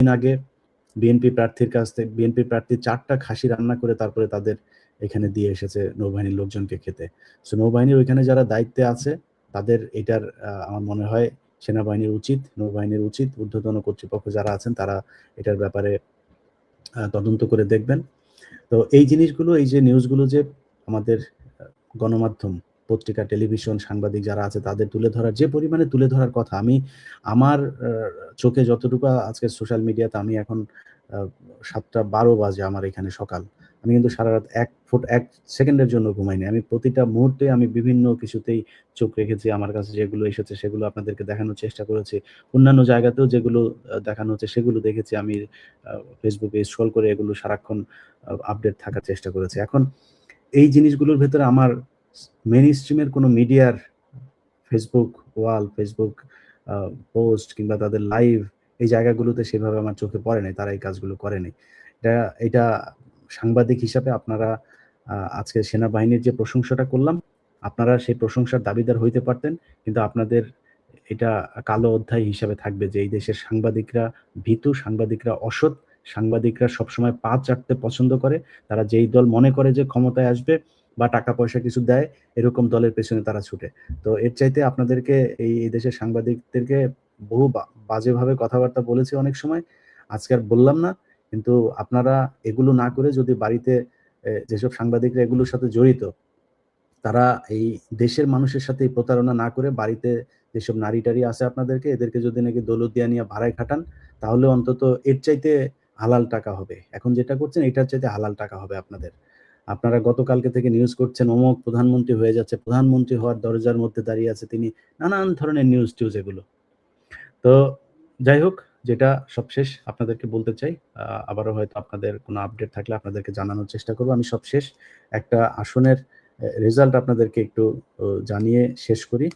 দিন আগে বিএনপি প্রার্থীর কাছ থেকে বিএনপি প্রার্থী ৪টা খাসি রান্না করে তারপরে তাদের এখানে দিয়ে এসেছে নৌবাহিনীর লোকজনকে খেতে। সো নৌবাহিনীর ওইখানে যারা দায়িত্বে আছে তাদের এটার আমার মনে হয় সেনাবাহিনীর উচিত, নৌবাহিনীর উচিত, ঊর্ধ্বতন কর্তৃপক্ষ যারা আছেন তারা এটার ব্যাপারে তদন্ত করে দেখবেন। তো এই জিনিসগুলো, এই যে নিউজগুলো যে আমাদের গণমাধ্যম, পত্রিকা, টেলিভিশন, সাংবাদিক যারা আছে তাদের তুলে ধরার যে পরিমাণে তুলে ধরার কথা, আমি আমার চোখে যতটুকু আজকে সোশ্যাল মিডিয়াতে আমি এখন ৭টা ১২ বাজে আমার এখানে সকাল। আমি কিন্তু সারারাত ১ সেকেন্ডের জন্য ঘুমাইনি। আমি প্রতিটা মুহূর্তে আমি বিভিন্ন কিছুতেই চোখ রেখেছি। আমার কাছে যেগুলো এসেছে সেগুলো আপনাদেরকে দেখানোর চেষ্টা করেছি। অন্যান্য জায়গাতেও যেগুলো দেখানো হচ্ছে সেগুলো দেখেছি। আমি ফেসবুকে স্ক্রল করে এগুলো সারাক্ষণ আপডেট থাকার চেষ্টা করেছি। এখন এই জিনিসগুলোর ভেতরে আমার মেইনস্ট্রিমের কোনো মিডিয়ার ফেসবুক ওয়াল, ফেসবুক পোস্ট কিংবা তাদের লাইভ এই জায়গাগুলোতে সেভাবে আমার চোখে পড়ে নাই। তারা এই কাজগুলো করে নাই। এটা সাংবাদিক হিসাবে আপনারা আজকে সেনাবাহিনীর যে প্রশংসাটা করলাম, আপনারা সেই প্রশংসার দাবিদার হইতে পারতেন। কিন্তু আপনাদের এটা কালো অধ্যায় হিসাবে থাকবে যে এই দেশের সাংবাদিকরা ভীতু, সাংবাদিকরা অসৎ, সাংবাদিকরা সবসময় পা চাটতে পছন্দ করে। তারা যেই দল মনে করে যে ক্ষমতায় আসবে বা টাকা পয়সা কিছু দেয়, এরকম দলের পেছনে তারা ছুটে। তো এর চাইতে আপনাদেরকে এই দেশের সাংবাদিকদেরকে বহু বাজেভাবে কথাবার্তা বলেছি অনেক সময়। আজকে আর বললাম না। কিন্তু আপনারা এগুলো না করে যদি বাড়িতে যেসব সাংবাদিকরা এগুলোর সাথে জড়িত, তারা এই দেশের মানুষের সাথে এই প্রতারণা না করে বাড়িতে যেসব নারী-টারী আছে আপনাদেরকে, এদেরকে যদি নাকি দৌলতদিয়া নিয়ে ভাড়ায় খাটান, তাহলে অন্তত এর চাইতে হালাল টাকা হবে। এখন যেটা করছেন এটার চাইতে হালাল টাকা হবে আপনাদের। আপনারা গতকালকে থেকে নিউজ করছেন অমুক প্রধানমন্ত্রী হয়ে যাচ্ছে, প্রধানমন্ত্রী হওয়ার দরজার মধ্যে দাঁড়িয়ে আছে তিনি, নানান ধরনের নিউজ-টিউজ এগুলো। তো যাই হোক, যেটা সবশেষ আপনাদেরকে বলতে চাই, আবারও হয়তো আপনাদের কোনো আপডেট থাকলে আপনাদেরকে জানানোর চেষ্টা করব। আমি সবশেষ একটা আসনের রেজাল্ট আপনাদেরকে একটু জানিয়ে শেষ করি।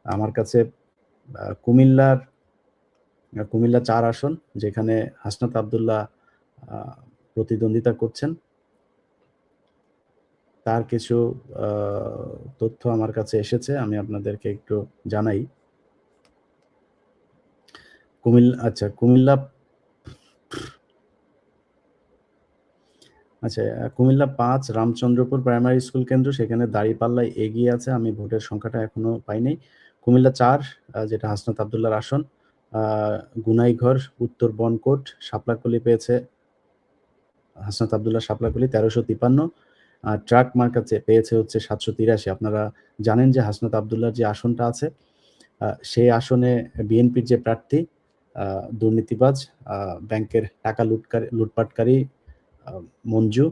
আমার কাছে কুমিল্লা ৪ আসন, যেখানে হাসনাত আব্দুল্লাহ প্রতিদ্বন্দ্বিতা করছেন, তার কিছু তথ্য আমার কাছে এসেছে, আমি আপনাদেরকে একটু জানাই। কুমিল্লা কুমিল্লা ৫ রামচন্দ্রপুর প্রাইমারি স্কুল কেন্দ্র, সেখানে দাঁড়িপাল্লায় এগিয়ে আছে। আমি ভোটের সংখ্যাটা এখনো পাই নাই। কুমিল্লা ৪ যেটা হাসনাত আব্দুল্লাহর আসন, গুনাইঘর, উত্তর বনকোট, শাপলাকলি পেয়েছে হাসনাত আব্দুল্লাহ, শাপলাকলি ১৩৫৩। ট্রাক মার্কা পেয়েছে হচ্ছে ৭৮৩। আপনারা জানেন যে হাসনাত আব্দুল্লাহর যে আসনটা আছে, সেই আসনে বিএনপির যে প্রার্থী, দুর্নীতিবাজ, ব্যাংকের টাকা লুটপাটকারী মঞ্জু,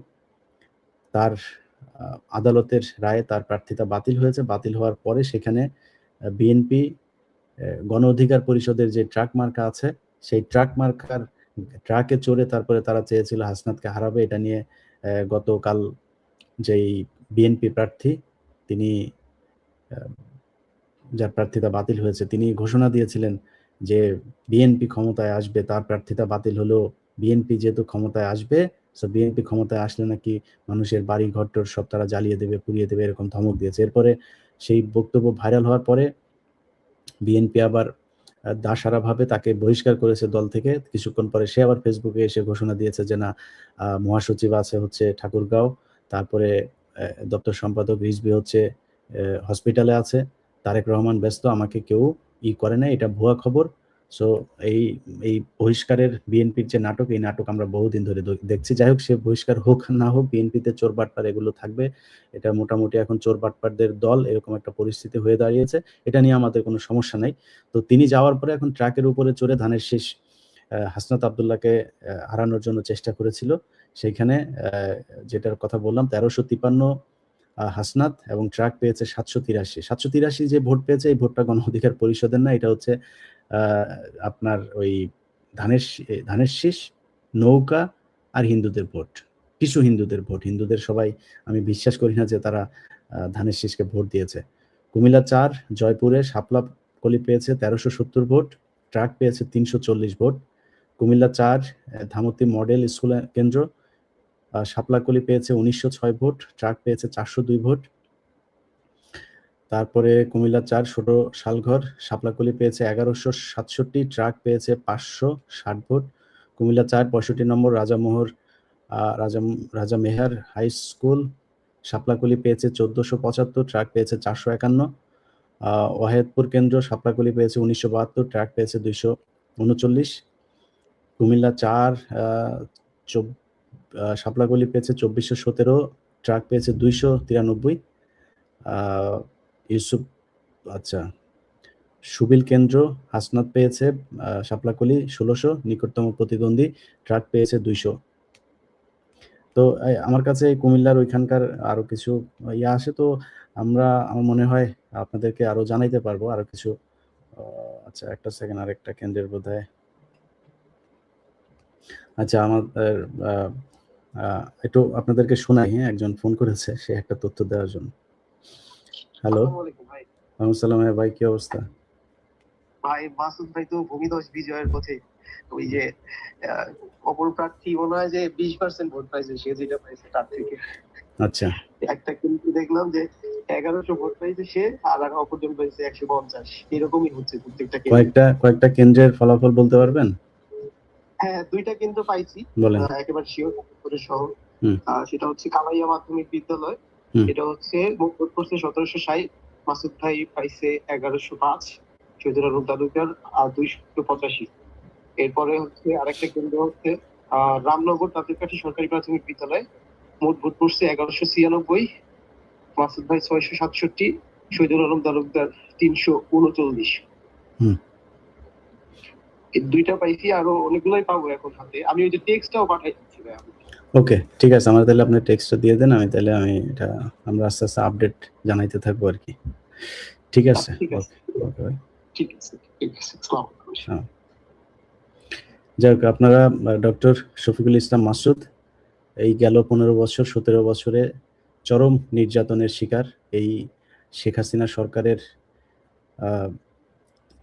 তার আদালতের রায়ে তার প্রার্থিতা বাতিল হয়েছে। বাতিল হওয়ার পরে সেখানে বিএনপি গণ অধিকার পরিষদের যে ট্রাক মার্কা আছে, সেই ট্রাকে চড়ে তারপরে তারা চেয়েছিল হাসনাতকে হারাবে। এটা নিয়ে গতকাল যেই বিএনপি প্রার্থী, তিনি যার প্রার্থিতা বাতিল হয়েছে, তিনি ঘোষণা দিয়েছিলেন যে বিএনপি ক্ষমতায় আসবে, তার প্রার্থিতা বাতিল হলেও বিএনপি যেহেতু ক্ষমতায় আসবে, সো বিএনপি ক্ষমতায় আসলে নাকি মানুষের বাড়ি ঘরটর সব তারা জ্বালিয়ে দেবে, পুড়িয়ে দেবে, এরকম ধমক দিয়েছে। এরপরে সেই বক্তব্য ভাইরাল হওয়ার পরে বিএনপি আবার দাসারাভাবে তাকে বহিষ্কার করেছে দল থেকে। কিছুক্ষণ পরে সে আবার ফেসবুকে এসে ঘোষণা দিয়েছে যে না, মহাসচিব আছে হচ্ছে ঠাকুরগাঁও, তারপরে দপ্তর সম্পাদক রিজভী হচ্ছে হসপিটালে আছে, তারেক রহমান ব্যস্ত, আমাকে কেউ করে নাই, এটা ভুয়া খবর। সো এই বহিষ্কারের বিএনপির যে নাটক, এই নাটক আমরা বহুদিন ধরে দেখছি। যাই হোক, সে বহিষ্কার হোক না হোক, বিএনপিতে চোর বাটপার এগুলো থাকবে। এটা মোটামুটি এখন চোর বাটপারদের দল, এরকম একটা পরিস্থিতি হয়ে দাঁড়িয়েছে। এটা নিয়ে আমাদের কোনো সমস্যা নাই। তো তিনি যাওয়ার পরে এখন ট্রাকের উপরে চড়ে ধানের শীষ হাসনাত আব্দুল্লাহকে হারানোর জন্য চেষ্টা করেছিল। সেইখানে যেটার কথা বললাম ১৩৫৩ হাসনাত, এবং ট্রাক পেয়েছে ৭৮৩। ৭৮৩ যে ভোট পেয়েছে, এই ভোটটা গণ অধিকার পরিষদের না, এটা হচ্ছে আপনার ওই ধানের শীষ, নৌকা আর হিন্দুদের ভোট, কিছু হিন্দুদের ভোট। হিন্দুদের সবাই, আমি বিশ্বাস করি না যে তারা ধানের শীষকে ভোট দিয়েছে। কুমিল্লা ৪ জয়পুরে শাপলাকলি পেয়েছে ১৩৭০ ভোট, ট্রাক পেয়েছে ৩৪০ vote. Comilla ৪ Dhamti model school কেন্দ্র, শাপলাকলি পেয়েছে ১৯০৬ ভোট, ট্রাক পেয়েছে ৪০২ ভোট। তারপরে কুমিল্লা ৪ ছোট শালঘর, শাপলাকলি পেয়েছে ১১৬৭, ট্রাক পেয়েছে ৫৬০ ভোট। কুমিল্লা ৪ ৬৫ নম্বর রাজা মেহের হাই স্কুল শাপলাকলি পেয়েছে ১৪৭৫, ট্রাক পেয়েছে ৪৫১। ওয়াহেদপুর কেন্দ্র শাপলাকলি পেয়েছে ১৯৭২, ট্রাক পেয়েছে ২৩৯। কুমিল্লা ৪ শাপলাকলি পেয়েছে ২৪১৭, ট্রাক পেয়েছে ২৯৩। ইউসুফ আচ্ছা সুবিল কেন্দ্র হাসনাত পেয়েছে শাপলাকলি ১৬০০, নিকটতম প্রতিদ্বন্দ্বী ট্রাক পেয়েছে ২০০। তো আমার কাছে কুমিল্লার ওইখানকার আরো কিছু ইয়া আসে, তো আমার মনে হয় আপনাদেরকে আরো জানাইতে পারবো আরো কিছু। আচ্ছা একটা সেকেন্ড, আরেকটা কেন্দ্রের বোধহয় আচ্ছা আমাদের একটু আপনাদেরকে শোনাই। হ্যাঁ, একজন ফোন করেছে, সে একটা তথ্য দেওয়ার জন্য। হ্যালো, ওয়ালাইকুম আসসালাম ভাই, কি অবস্থা? ভাই মাসুদ ভাই তো ভূমিধস বিজয়ের পথে। ওই যে অপর প্রার্থী মনে হয় যে 20% ভোট পাইছে, সে যেটা পাইছে তার থেকে। আচ্ছা, একটা কিন্তু দেখলাম যে 1100 ভোট পাইছে সে, আর অপরজন পাইছে 150। এরকমই হচ্ছে প্রত্যেকটা কেন্দ্রে। কয়েকটা কেন্দ্রের ফলাফল বলতে পারবেন? হ্যাঁ, দুইটা কিন্তু পাইছি একেবারে শিওর করে সহ। সেটা হচ্ছে কালাইয়া মাধ্যমিক বিদ্যালয়, এটা হচ্ছে মোট ভোট পড়ছে 1760, মাসুদ ভাই পাইছে 1105, শহীদুল আলম তালুকদার 285। এরপরে হচ্ছে আরেকটা কেন্দ্র হচ্ছে রামনগর তাঁতিরকাঠি সরকারি প্রাথমিক বিদ্যালয়, মোট ভোট পড়ছে 1196, মাসুদ ভাই 667, শহীদুল আলম তালুকদার 339। এই দুইটা পাইছি, আরো অনেকগুলোই পাবো এখন হাতে। আমি ওই যে টেক্সটটাও পাঠাই দিচ্ছি ভাই। ওকে, ঠিক আছে, আমার তাহলে আপনি টেক্সটটা দিয়ে দেন, আমি এটা আমরা আস্তে আস্তে আপডেট জানাইতে থাকবো আর কি। ঠিক আছে, ওকে ভাই, ঠিক আছে। হ্যাঁ। যাই হোক, আপনারা ডক্টর শফিকুল ইসলাম মাসুদ এই গেল 15 বছর 17 বছরে চরম নির্যাতনের শিকার এই শেখ হাসিনা সরকারের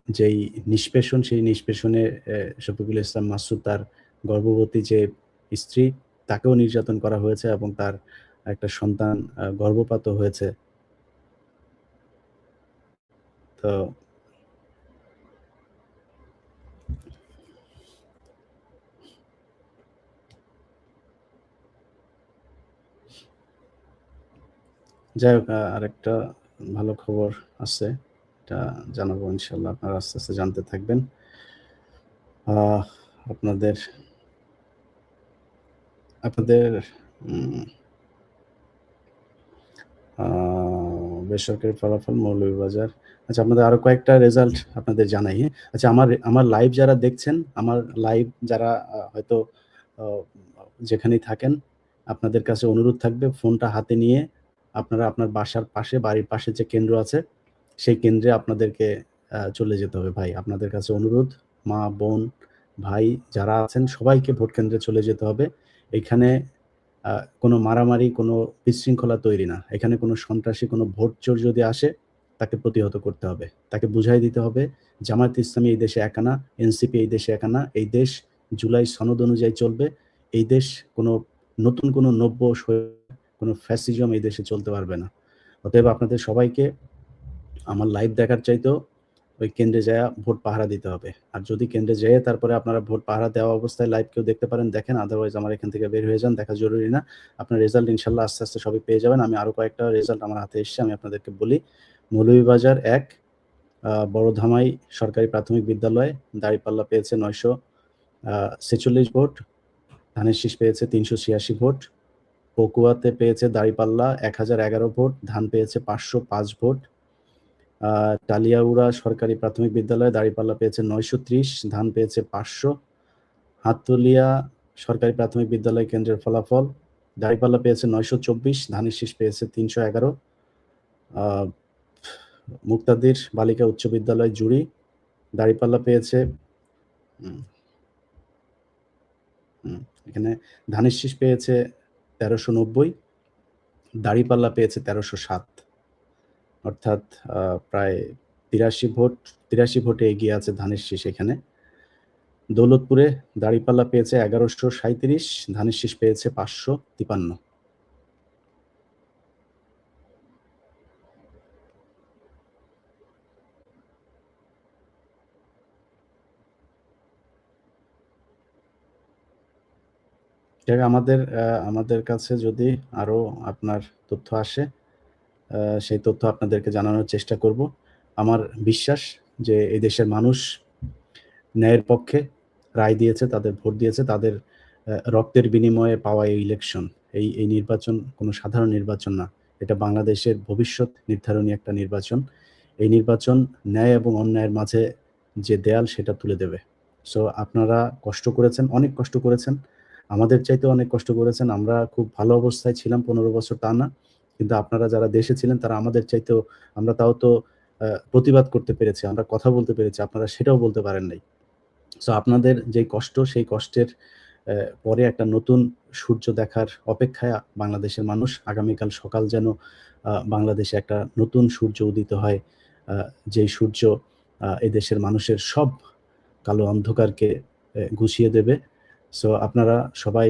যেই নিষ্পেষণ, সেই নিষ্পেষণে শফিকুল ইসলাম মাসুদ তার গর্ভবতী যে স্ত্রী তাকেও নির্যাতন করা হয়েছে এবং তার একটা সন্তান গর্ভপাত হয়েছে। তো যাই হোক, আরেকটা ভালো খবর আছে, এটা জানাবো ইনশাল্লাহ, আপনারা আস্তে আস্তে জানতে থাকবেন। আপনাদের বেসরকারি ফলাফল মৌলভীবাজার। আচ্ছা, আপনাদের আরো কয়েকটা রেজাল্ট আপনাদের জানাই। হ্যাঁ, আচ্ছা, আমার লাইভ যারা দেখছেন, আমার লাইভ যারা হয়তো যেখানেই থাকেন, আপনাদের কাছে অনুরোধ থাকবে ফোনটা হাতে নিয়ে আপনারা আপনার বাসার পাশে, বাড়ির পাশে যে কেন্দ্র আছে সেই কেন্দ্রে আপনাদেরকে চলে যেতে হবে ভাই। আপনাদের কাছে অনুরোধ, মা, বোন, ভাই যারা আছেন সবাইকে ভোট কেন্দ্রে চলে যেতে হবে। এখানে কোনো মারামারি, কোনো বিশৃঙ্খলা তৈরি না। এখানে কোনো সন্ত্রাসী, কোনো ভোট চোর যদি আসে তাকে প্রতিহত করতে হবে। তাকে বুঝাই দিতে হবে জামায়াত ইসলামী এই দেশে একা না, এনসিপি এই দেশে একা না। এই দেশ জুলাই সনদ অনুযায়ী চলবে। এই দেশ কোনো নতুন কোনো নব্য কোনো ফ্যাসিজম এই দেশে চলতে পারবে না। অতএব আপনাদের সবাইকে আমার লাইভ দেখার চাইতেও ওই কেন্দ্রে যায়া ভোট পাহারা দিতে হবে। আর যদি কেন্দ্রে যেয়ে তারপরে আপনারা ভোট পাহারা দেওয়া অবস্থায় লাইভ কেউ দেখতে পারেন, দেখেন। আদারওয়াইজ আমার এখান থেকে বের হয়ে যান, দেখা জরুরি না। আপনার রেজাল্ট ইনশাল্লাহ আস্তে আস্তে সবই পেয়ে যাবেন। আমি আরো কয়েকটা রেজাল্ট আমার হাতে এসছে, আমি আপনাদেরকে বলি। মৌলভীবাজার ১ বড়ধামাই সরকারি প্রাথমিক বিদ্যালয় দাঁড়িপাল্লা পেয়েছে ৯৪৬ ভোট, ধানের শীষ পেয়েছে ৩৮৬ ভোট। পকুয়াতে পেয়েছে দাঁড়িপাল্লা ১০১১ ভোট, ধান পেয়েছে ৫০৫ ভোট। টালিয়াউড়া সরকারি প্রাথমিক বিদ্যালয়ে দাঁড়িপাল্লা পেয়েছে ৯৩০, ধান পেয়েছে ৫০০। হাতুলিয়া সরকারি প্রাথমিক বিদ্যালয় কেন্দ্রের ফলাফল, দাঁড়িপাল্লা পেয়েছে ৯২৪, ধানের শীষ পেয়েছে ৩১১। মুক্তাদির বালিকা উচ্চ বিদ্যালয় জুড়ি দাঁড়িপাল্লা পেয়েছে এখানে ধানের শীষ পেয়েছে ১৩৯০, দাঁড়িপাল্লা পেয়েছে ১৩০৭, অর্থাৎ প্রায় ৮৩ ভোটে এগিয়ে আছে ধানের শীষ এখানে। দৌলতপুরে দাঁড়িপাল্লা পেয়েছে ১১৩৭, ধানের শীষ পেয়েছে ৫৫৩। আমাদের কাছে যদি আরো আপনার তথ্য আসে, সেই তথ্য আপনাদেরকে জানানোর চেষ্টা করব। আমার বিশ্বাস যে এই দেশের মানুষ ন্যায়ের পক্ষে রায় দিয়েছে, তাদের ভোট দিয়েছে, তাদের রক্তের বিনিময়ে পাওয়া এই ইলেকশন, এই নির্বাচন কোনো সাধারণ নির্বাচন না। এটা বাংলাদেশের ভবিষ্যৎ নির্ধারণী একটা নির্বাচন। এই নির্বাচন ন্যায় এবং অন্যায়ের মাঝে যে দেয়াল, সেটা তুলে দেবে। সো আপনারা কষ্ট করেছেন, অনেক কষ্ট করেছেন, আমাদের চাইতেও অনেক কষ্ট করেছেন। আমরা খুব ভালো অবস্থায় ছিলাম 15 বছর, তা না, কিন্তু আপনারা যারা দেশে ছিলেন তারা আমাদের চাইতেও, আমরা তাও তো প্রতিবাদ করতে পেরেছি, আমরা কথা বলতে পেরেছি, আপনারা সেটাও বলতে পারেন নাই। সো আপনাদের যে কষ্ট, সেই কষ্টের পরে একটা নতুন সূর্য দেখার অপেক্ষায় বাংলাদেশের মানুষ। আগামীকাল সকাল যেন বাংলাদেশে একটা নতুন সূর্য উদিত হয়, যেই সূর্য এদেশের মানুষের সব কালো অন্ধকারকে ঘুচিয়ে দেবে। সো আপনারা সবাই